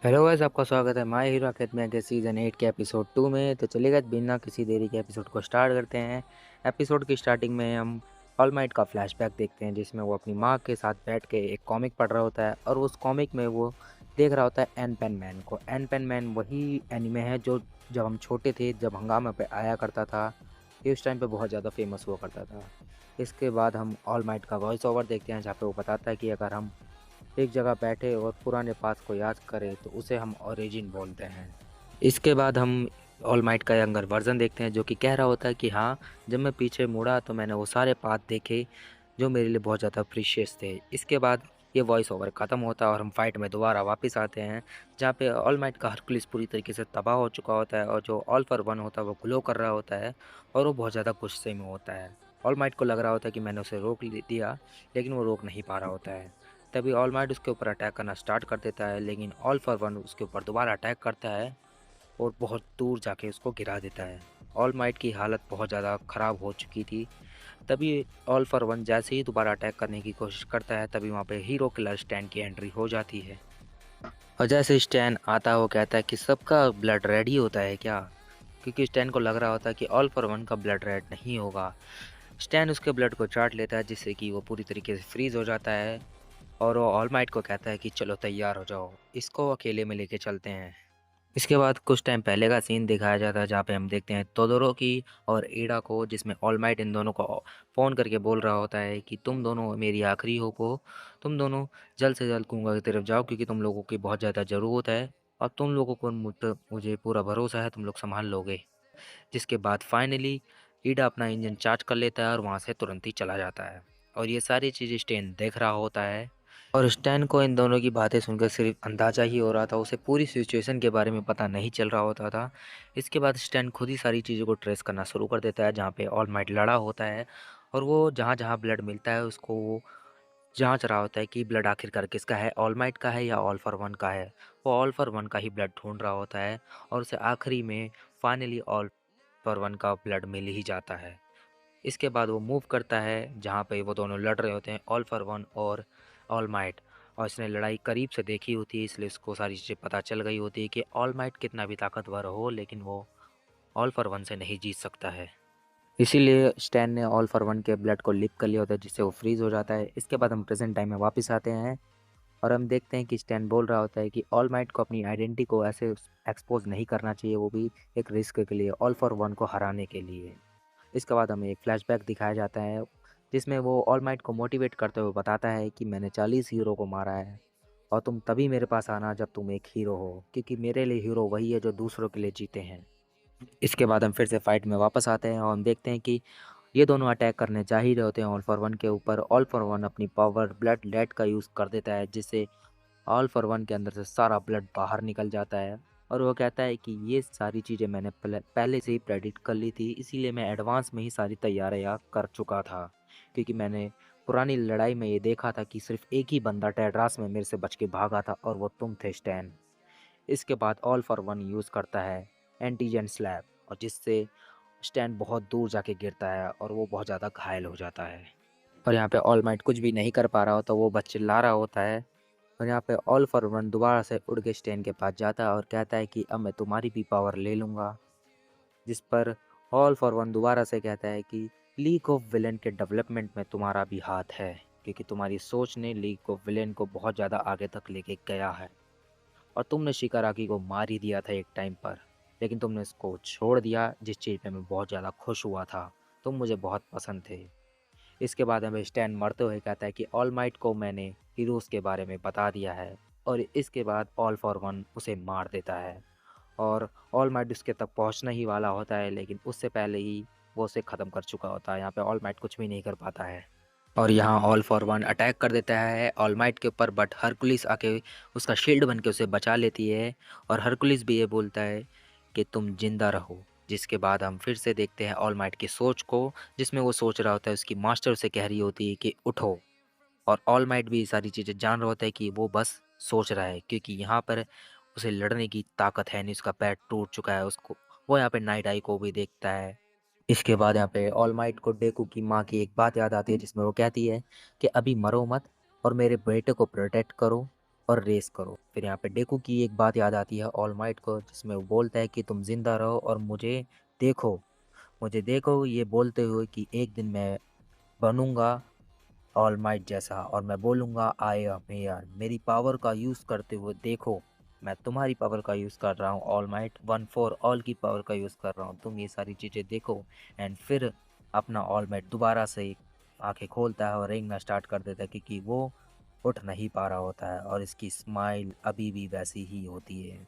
Hello guys, आपका स्वागत है माय हीरो अकेडमी के सीज़न 8 के एपिसोड 2 में। तो चलिए गाइस, बिना किसी देरी के एपिसोड को स्टार्ट करते हैं। एपिसोड की स्टार्टिंग में हम ऑल माइट का फ्लैशबैक देखते हैं, जिसमें वो अपनी माँ के साथ बैठ के एक कॉमिक पढ़ रहा होता है और उस कॉमिक में वो देख रहा होता है एन पेन मैन को। एन पेन मैन वही एनीमे है जो जब हम छोटे थे, जब हंगामा पे आया करता था, ये उस टाइम पे बहुत ज़्यादा फेमस हुआ करता था। इसके बाद हम ऑल माइट का वॉइस ओवर देखते हैं, जहाँ पे वो बताता है कि अगर हम एक जगह बैठे और पुराने पास्ट को याद करें तो उसे हम ओरिजिन बोलते हैं। इसके बाद हम ऑल माइट का यंगर वर्जन देखते हैं, जो कि कह रहा होता है कि हाँ, जब मैं पीछे मुड़ा तो मैंने वो सारे पाथ देखे जो मेरे लिए बहुत ज़्यादा प्रीशियस थे। इसके बाद ये वॉइस ओवर ख़त्म होता है और हम फाइट में दोबारा वापस आते हैं, जहाँ पे ऑल माइट का हरकुलिस पूरी तरीके से तबाह हो चुका होता है और जो ऑल फॉर वन होता है वो ग्लो कर रहा होता है और वो बहुत ज़्यादा गुस्से में होता है। ऑल माइट को लग रहा होता है कि मैंने उसे रोक दिया, लेकिन वो रोक नहीं पा रहा होता है। तभी ऑल माइट उसके ऊपर अटैक करना स्टार्ट कर देता है, लेकिन ऑल फॉर वन उसके ऊपर दोबारा अटैक करता है और बहुत दूर जाके उसको गिरा देता है। ऑल माइट की हालत बहुत ज़्यादा ख़राब हो चुकी थी। तभी ऑल फॉर वन जैसे ही दोबारा अटैक करने की कोशिश करता है, तभी वहाँ पे हीरो किलर स्टैन की एंट्री हो जाती है। और जैसे स्टैन आता है, वो कहता है कि सबका ब्लड रेड ही होता है क्या? क्योंकि स्टैन को लग रहा होता है कि ऑल फॉर वन का ब्लड रेड नहीं होगा। स्टैन उसके ब्लड को चाट लेता है, जिससे कि वो पूरी तरीके से फ्रीज़ हो जाता है और वो ऑल माइट को कहता है कि चलो तैयार हो जाओ, इसको अकेले में लेके चलते हैं। इसके बाद कुछ टाइम पहले का सीन दिखाया जाता है, जहाँ पे हम देखते हैं तोदोरोकी और एडा को, जिसमें ऑल माइट इन दोनों को फ़ोन करके बोल रहा होता है कि तुम दोनों मेरी आखिरी होप हो, तुम दोनों जल्द से जल्द कुंगा की तरफ जाओ, क्योंकि तुम लोगों की बहुत ज़्यादा ज़रूरत है और तुम लोगों को मुझे पूरा भरोसा है, तुम लोग संभाल लोगे। जिसके बाद फाइनली ईडा अपना इंजन चार्ज कर लेता है और वहाँ से तुरंत ही चला जाता है और ये सारी चीज़ें स्टैन देख रहा होता है। और स्टैन को इन दोनों की बातें सुनकर सिर्फ अंदाज़ा ही हो रहा था, उसे पूरी सिचुएशन के बारे में पता नहीं चल रहा होता था। इसके बाद स्टैन खुद ही सारी चीज़ों को ट्रेस करना शुरू कर देता है, जहाँ पे ऑल माइट लड़ा होता है और वो जहाँ जहाँ ब्लड मिलता है उसको वो जांच रहा होता है कि ब्लड आखिरकार किसका है, ऑल माइट का है या ऑल फॉर वन का है। वो ऑल फॉर वन का ही ब्लड ढूंढ रहा होता है और उसे आखिरी में फाइनली ऑल पर वन का ब्लड मिल ही जाता है। इसके बाद वो मूव करता है जहाँ पे वो दोनों लड़ रहे होते हैं, ऑल फॉर वन और ऑल माइट। और इसने लड़ाई करीब से देखी होती है, इसलिए उसको सारी चीज़ें पता चल गई होती है कि ऑल माइट कितना भी ताकतवर हो, लेकिन वो ऑल फॉर वन से नहीं जीत सकता है। इसीलिए स्टैन ने ऑल फॉर वन के ब्लड को लिप कर लिया होता है, जिससे वो फ्रीज़ हो जाता है। इसके बाद हम प्रेजेंट टाइम में वापस आते हैं और हम देखते हैं कि स्टैन बोल रहा होता है कि ऑल माइट को अपनी आइडेंटिटी को ऐसे एक्सपोज नहीं करना चाहिए, वो भी एक रिस्क के लिए, ऑल फॉर वन को हराने के लिए। इसके बाद हमें एक फ्लैशबैक दिखाया जाता है, जिसमें वो ऑल माइट को मोटिवेट करते हुए बताता है कि मैंने 40 हीरो को मारा है और तुम तभी मेरे पास आना जब तुम एक हीरो हो, क्योंकि मेरे लिए हीरो वही है जो दूसरों के लिए जीते हैं। इसके बाद हम फिर से फाइट में वापस आते हैं और हम देखते हैं कि ये दोनों अटैक करने जा ही रहे होते हैं ऑल फॉर वन के ऊपर। ऑल फॉर वन अपनी पावर ब्लड लेट का यूज़ कर देता है, जिससे ऑल फॉर वन के अंदर से सारा ब्लड बाहर निकल जाता है और वो कहता है कि ये सारी चीज़ें मैंने पहले से ही प्रेडिक्ट कर ली थी, इसीलिए मैं एडवांस में ही सारी तैयारियां कर चुका था, क्योंकि मैंने पुरानी लड़ाई में ये देखा था कि सिर्फ एक ही बंदा टेड्रास में मेरे से बच के भागा था और वो तुम थे, स्टैन। इसके बाद ऑल फॉर वन यूज़ करता है एंटीजन स्लैब, और जिससे स्टैन बहुत दूर जाके गिरता है और वो बहुत ज़्यादा घायल हो जाता है। और यहाँ पे ऑल माइट कुछ भी नहीं कर पा रहा होता, वो बस चिल्ला रहा होता है। और यहाँ पे ऑल फॉर वन दोबारा से उड़ के स्टैन के पास जाता है और कहता है कि अब मैं तुम्हारी भी पावर ले लूँगा। जिस पर ऑल फॉर वन दोबारा से कहता है कि लीग ऑफ विलेन के डेवलपमेंट में तुम्हारा भी हाथ है, क्योंकि तुम्हारी सोच ने लीग ऑफ विलेन को बहुत ज़्यादा आगे तक लेके गया है और तुमने शिकाराकी को मार ही दिया था एक टाइम पर, लेकिन तुमने इसको छोड़ दिया, जिस चीज़ पे मैं बहुत ज़्यादा खुश हुआ था। तुम मुझे बहुत पसंद थे। इसके बाद हमें स्टैन मरते हुए कहता है कि ऑल माइट को मैंने हीरोज़ के बारे में बता दिया है, और इसके बाद ऑल फॉर वन उसे मार देता है और ऑल माइट उसके तक पहुंचना ही वाला होता है, लेकिन उससे पहले ही वो उसे ख़त्म कर चुका होता है। यहाँ पे ऑल माइट कुछ भी नहीं कर पाता है और यहाँ ऑल फॉर वन अटैक कर देता है ऑल माइट के ऊपर, बट हरकुलिस आके उसका शील्ड बन के उसे बचा लेती है और हरकुलिस भी ये बोलता है कि तुम जिंदा रहो। जिसके बाद हम फिर से देखते हैं ऑल माइट की सोच को, जिसमें वो सोच रहा होता है, उसकी मास्टर उसे कह रही होती है कि उठो, और ऑल माइट भी ये सारी चीज़ें जान रहा होता है कि वो बस सोच रहा है, क्योंकि यहाँ पर उसे लड़ने की ताकत है नहीं, उसका पैर टूट चुका है। उसको वो यहाँ पे नाइट आई को भी देखता है। इसके बाद यहाँ पे ऑल माइट को डेकू की माँ की एक बात याद आती है, जिसमें वो कहती है कि अभी मरो मत और मेरे बेटे को प्रोटेक्ट करो और रेस करो। फिर यहाँ पे डेकू की एक बात याद आती है ऑल माइट को, जिसमें वो बोलता है कि तुम जिंदा रहो और देखो मुझे देखो, ये बोलते हुए कि एक दिन मैं बनूंगा ऑल माइट जैसा और मैं बोलूँगा आई एम हियर। मेरी पावर का यूज़ करते हुए देखो, मैं तुम्हारी पावर का यूज़ कर रहा हूँ, all might one for all की पावर का यूज़ कर रहा हूँ, तुम ये सारी चीज़ें देखो। एंड फिर अपना ऑल माइट दोबारा से आंखें खोलता है और रेंगना स्टार्ट कर देता है, क्योंकि वो उठ नहीं पा रहा होता है और इसकी स्माइल अभी भी वैसी ही होती है।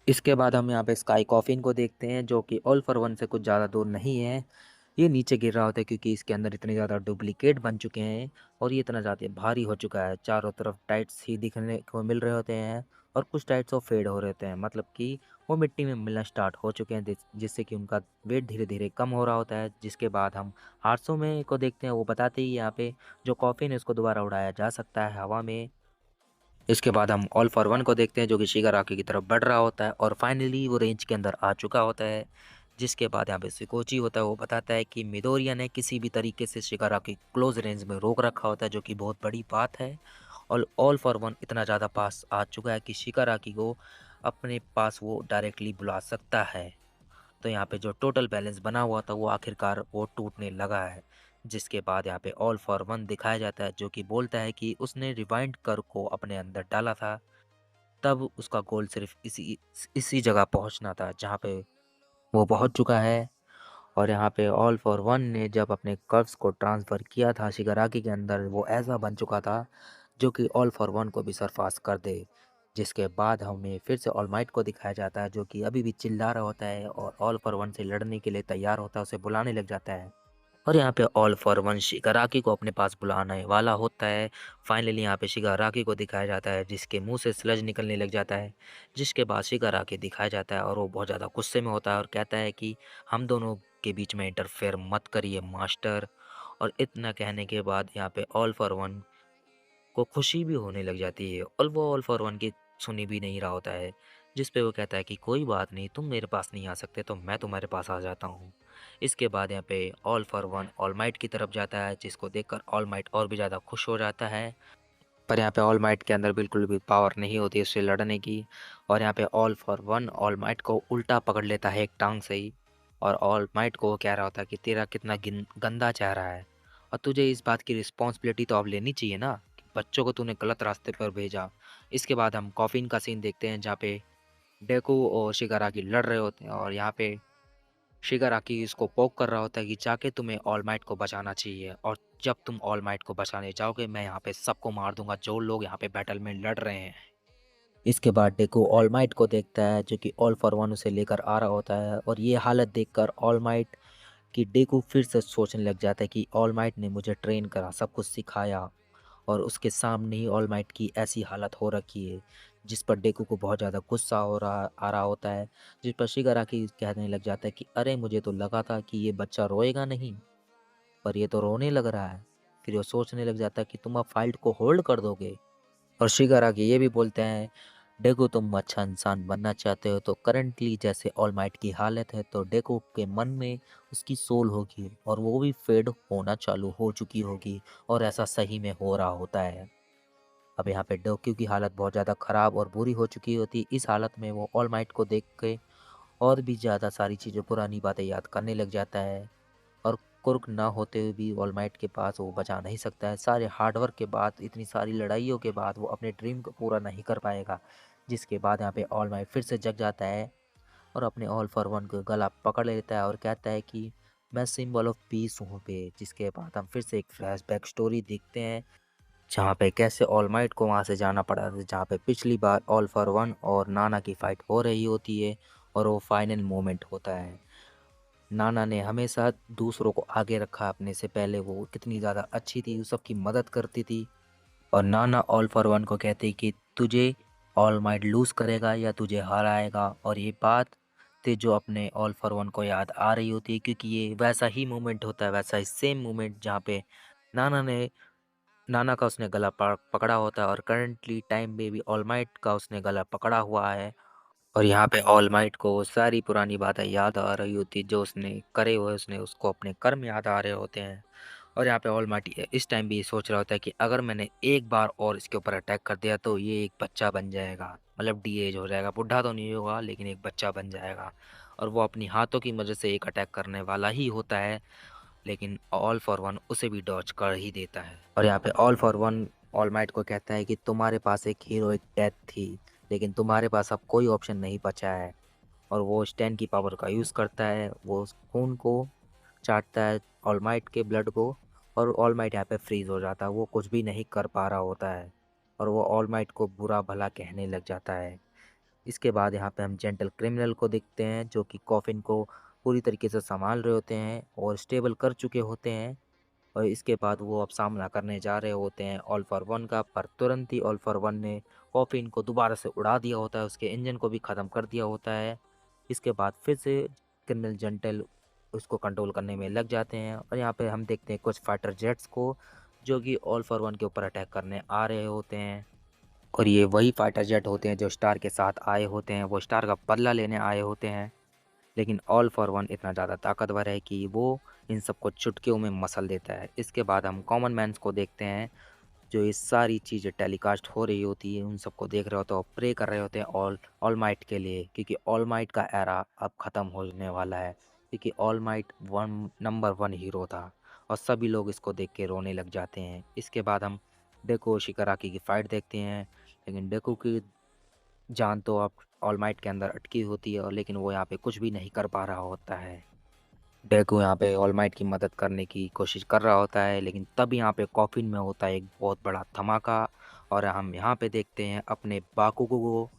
इसके बाद हम यहाँ पे स्काई कॉफिन को देखते हैं, जो कि ऑल फॉर वन से कुछ ज़्यादा दूर नहीं है। ये नीचे गिर रहा होता है क्योंकि इसके अंदर इतने ज़्यादा डुप्लीकेट बन चुके हैं और ये इतना ज़्यादा भारी हो चुका है। चारों तरफ टाइट्स ही दिखने को मिल रहे होते हैं और कुछ टाइट्स वो फेड हो रहे होते हैं, मतलब कि वो मिट्टी में मिलना स्टार्ट हो चुके हैं, जिससे कि उनका वेट धीरे धीरे कम हो रहा होता है। जिसके बाद हम हादसों में को देखते हैं, वो बताते ही यहाँ पे जो कॉफिन है उसको दोबारा उड़ाया जा सकता है हवा में। इसके बाद हम ऑल फॉर वन को देखते हैं, जो कि शिगाराकी की तरफ बढ़ रहा होता है और फाइनली वो रेंज के अंदर आ चुका होता है। जिसके बाद यहाँ पे सिकोची होता है, वो बताता है कि मिडोरिया ने किसी भी तरीके से शिगाराकी क्लोज रेंज में रोक रखा होता है, जो कि बहुत बड़ी बात है। और ऑल फॉर वन इतना ज़्यादा पास आ चुका है कि शिगाराकी को अपने पास वो डायरेक्टली बुला सकता है। तो यहाँ पे जो टोटल बैलेंस बना हुआ था वो आखिरकार वो टूटने लगा है। जिसके बाद यहाँ पे ऑल फॉर वन दिखाया जाता है, जो कि बोलता है कि उसने रिवाइंड कर को अपने अंदर डाला था, तब उसका गोल सिर्फ इसी जगह पहुंचना था जहाँ पे वो पहुंच चुका है। और यहाँ पे ऑल फॉर वन ने जब अपने कर्व्स को ट्रांसफ़र किया था शिगाराकी के अंदर, वो ऐसा बन चुका था जो कि ऑल फॉर वन को भी सरपास कर दे। जिसके बाद हमें फिर से ऑल माइट को दिखाया जाता है, जो कि अभी भी चिल्ला रहा होता है और ऑल फॉर वन से लड़ने के लिए तैयार होता है, उसे बुलाने लग जाता है। और यहाँ पे ऑल फॉर वन शिगाराकी को अपने पास बुलाने वाला होता है। फाइनली यहाँ पे शिगाराकी को दिखाया जाता है, जिसके मुंह से स्लज निकलने लग जाता है। जिसके बाद शिगाराकी दिखाया जाता है और वो बहुत ज़्यादा गुस्से में होता है और कहता है कि हम दोनों के बीच में इंटरफेयर मत करिए मास्टर। और इतना कहने के बाद यहाँ पे ऑल फॉर वन को खुशी भी होने लग जाती है और वो ऑल फॉर वन की सुनी भी नहीं रहा होता है। जिस पे वो कहता है कि कोई बात नहीं, तुम मेरे पास नहीं आ सकते तो मैं तुम्हारे पास आ जाता हूँ। इसके बाद यहाँ पे all for one all might की तरफ जाता है, जिसको देखकर ऑल माइट और भी ज़्यादा खुश हो जाता है। पर यहाँ पे ऑल माइट के अंदर बिल्कुल भी पावर नहीं होती उससे लड़ने की। और यहाँ पे all for one all might को उल्टा पकड़ लेता है एक टांग से ही, और ऑल माइट को वो कह रहा होता है कि तेरा कितना गंदा चेहरा है और तुझे इस बात की रिस्पॉन्सिबिलिटी तो अब लेनी चाहिए ना कि बच्चों को तूने गलत रास्ते पर भेजा। इसके बाद हम कॉफिन का सीन देखते हैं, जहाँ पे डेकू और शिगाराकी लड़ रहे होते हैं और यहाँ पे शिगाराकी इसको पोक कर रहा होता है कि जाके तुम्हें ऑल माइट को बचाना चाहिए, और जब तुम ऑल माइट को बचाने जाओगे मैं यहाँ पे सबको मार दूंगा जो लोग यहाँ पे बैटल में लड़ रहे हैं। इसके बाद डेकू ऑल माइट को देखता है, जो कि ऑल फॉर वन उसे लेकर आ रहा होता है, और ये हालत देखकर ऑल माइट की डेकू फिर से सोचने लग जाता है कि ऑल माइट ने मुझे ट्रेन करा, सब कुछ सिखाया, और उसके सामने ही ऑल माइट की ऐसी हालत हो रखी है। जिस पर डेकू को बहुत ज़्यादा गुस्सा आ रहा होता है। जिस पर शिगाराकी कहने लग जाता है कि अरे मुझे तो लगा था कि ये बच्चा रोएगा नहीं, पर ये तो रोने लग रहा है। फिर वो सोचने लग जाता है कि तुम अब फाइट को होल्ड कर दोगे। और शिगाराकी ये भी बोलते हैं, डेकू तुम अच्छा इंसान बनना चाहते हो तो करंटली जैसे ऑल माइट की हालत है, तो डेकू के मन में उसकी सोल होगी और वो भी फेड होना चालू हो चुकी होगी, और ऐसा सही में हो रहा होता है। अब यहाँ पे डोक्यू की हालत बहुत ज़्यादा ख़राब और बुरी हो चुकी होती। इस हालत में वो ऑल माइट को देख के और भी ज़्यादा सारी चीज़ें, पुरानी बातें याद करने लग जाता है। और कुर्क ना होते हुए भी ऑल माइट के पास वो बचा नहीं सकता है। सारे हार्डवर्क के बाद, इतनी सारी लड़ाइयों के बाद वो अपने ड्रीम को पूरा नहीं कर पाएगा। जिसके बाद यहाँ पे ऑल माइट फिर से जग जाता है और अपने ऑल फॉर वन को गला पकड़ लेता है और कहता है कि मैं सिंबल ऑफ पीस हूँ पे। जिसके बाद हम फिर से एक फ्लैशबैक स्टोरी देखते हैं, जहाँ पे कैसे ऑल माइट को वहाँ से जाना पड़ा था, जहाँ पे पिछली बार ऑल फॉर वन और नाना की फाइट हो रही होती है और वो फाइनल मोमेंट होता है। नाना ने हमेशा दूसरों को आगे रखा अपने से पहले, वो कितनी ज़्यादा अच्छी थी, सबकी मदद करती थी। और नाना ऑल फॉर वन को कहती कि तुझे ऑल माइट लूज़ करेगा या तुझे हराएगा, और ये बात थी जो अपने ऑल फॉर वन को याद आ रही होती है, क्योंकि ये वैसा ही मोमेंट होता है, वैसा ही सेम मोमेंट जहाँ पे नाना ने नाना का उसने गला पकड़ा होता है, और करंटली टाइम में भी ऑल माइट का उसने गला पकड़ा हुआ है। और यहाँ पे ऑल माइट को वो सारी पुरानी बातें याद आ रही होती जो उसने करे हुए, उसने उसको अपने कर्म याद आ रहे होते हैं। और यहाँ पे ऑल माइट इस टाइम भी ये सोच रहा होता है कि अगर मैंने एक बार और इसके ऊपर अटैक कर दिया तो ये एक बच्चा बन जाएगा, मतलब डी एज हो जाएगा, बुढ़ा तो नहीं होगा लेकिन एक बच्चा बन जाएगा। और वो अपनी हाथों की मदद से एक अटैक करने वाला ही होता है, लेकिन ऑल फॉर वन उसे भी डॉज कर ही देता है। और यहाँ पे all for one all might को कहता है कि तुम्हारे पास एक हीरोइक डेथ थी, लेकिन तुम्हारे पास अब कोई ऑप्शन नहीं बचा है। और वो स्टैन की पावर का यूज़ करता है, वो उस खून को चाटता है ऑल माइट के ब्लड को, और ऑल माइट यहाँ पे फ्रीज हो जाता है, वो कुछ भी नहीं कर पा रहा होता है और वो ऑल माइट को बुरा भला कहने लग जाता है। इसके बाद यहाँ पे हम जेंटल क्रिमिनल को देखते हैं जो कि कॉफिन को पूरी तरीके से संभाल रहे होते हैं और स्टेबल कर चुके होते हैं। और इसके बाद वो अब सामना करने जा रहे होते हैं ऑल फॉर वन का, पर तुरंत ही ऑल फॉर वन ने कॉफिन को दोबारा से उड़ा दिया होता है, उसके इंजन को भी ख़त्म कर दिया होता है। इसके बाद फिर से क्रिमिनल जेंटल उसको कंट्रोल करने में लग जाते हैं और यहाँ पे हम देखते हैं कुछ फाइटर जेट्स को जो कि ऑल फॉर वन के ऊपर अटैक करने आ रहे होते हैं। और ये वही फाइटर जेट होते हैं जो स्टार के साथ आए होते हैं, वो स्टार का बदला लेने आए होते हैं। लेकिन ऑल फॉर वन इतना ज़्यादा ताकतवर है कि वो इन सबको चुटकियों में मसल देता है। इसके बाद हम कॉमन मैन्स को देखते हैं जो ये सारी चीज़ें टेलीकास्ट हो रही होती है उन सबको देख रहे होते हैं और प्रे कर रहे होते हैं ऑल माइट के लिए, क्योंकि ऑल माइट का एरा अब ख़त्म होने वाला है। क्योंकि all might one number one hero था और सभी लोग इसको देख के रोने लग जाते हैं। इसके बाद हम डेको शिकाराकी की फ़ाइट देखते हैं, लेकिन डेको की जान तो अब ऑल माइट के अंदर अटकी होती है और लेकिन वो यहाँ पे कुछ भी नहीं कर पा रहा होता है। डेकू यहाँ पे ऑल माइट की मदद करने की कोशिश कर रहा होता है, लेकिन तब यहाँ पे कॉफिन में होता है एक बहुत बड़ा धमाका और हम यहाँ पे देखते हैं अपने बाकुगो को,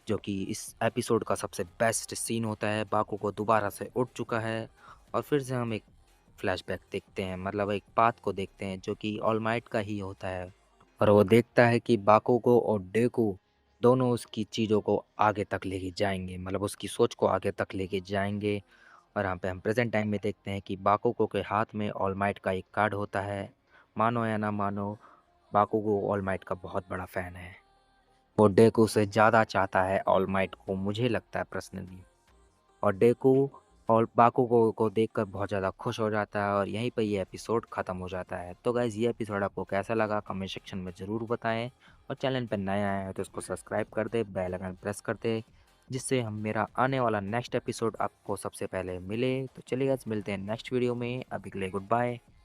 जो कि इस एपिसोड का सबसे बेस्ट सीन होता है। बाकुगो दोबारा से उठ चुका है और फिर से हम एक फ्लैशबैक देखते हैं, मतलब एक पाथ को देखते हैं जो कि ऑल माइट का ही होता है। और वो देखता है कि बाकुगो और डेकू दोनों उसकी चीज़ों को आगे तक लेके जाएंगे, मतलब उसकी सोच को आगे तक लेके जाएंगे। और यहाँ पे हम प्रेजेंट टाइम में देखते हैं कि बाकुगो के हाथ में ऑल माइट का एक कार्ड होता है। मानो या ना मानो, बाकुगो ऑल माइट का बहुत बड़ा फ़ैन है। वो डेकू से ज़्यादा चाहता है ऑल माइट को, मुझे लगता है पर्सनली। और डेकू और बाकुगो को देखकर बहुत ज़्यादा खुश हो जाता है और यहीं पे ये एपिसोड ख़त्म हो जाता है। तो गाइज़ ये एपिसोड आपको कैसा लगा कमेंट सेक्शन में ज़रूर बताएं और चैनल पर नए आए हैं तो इसको सब्सक्राइब कर दे, बेल आइकन प्रेस कर दे, जिससे हम मेरा आने वाला नेक्स्ट एपिसोड आपको सबसे पहले मिले। तो चलिए गाइज़ मिलते हैं नेक्स्ट वीडियो में, अभी के लिए गुड बाय।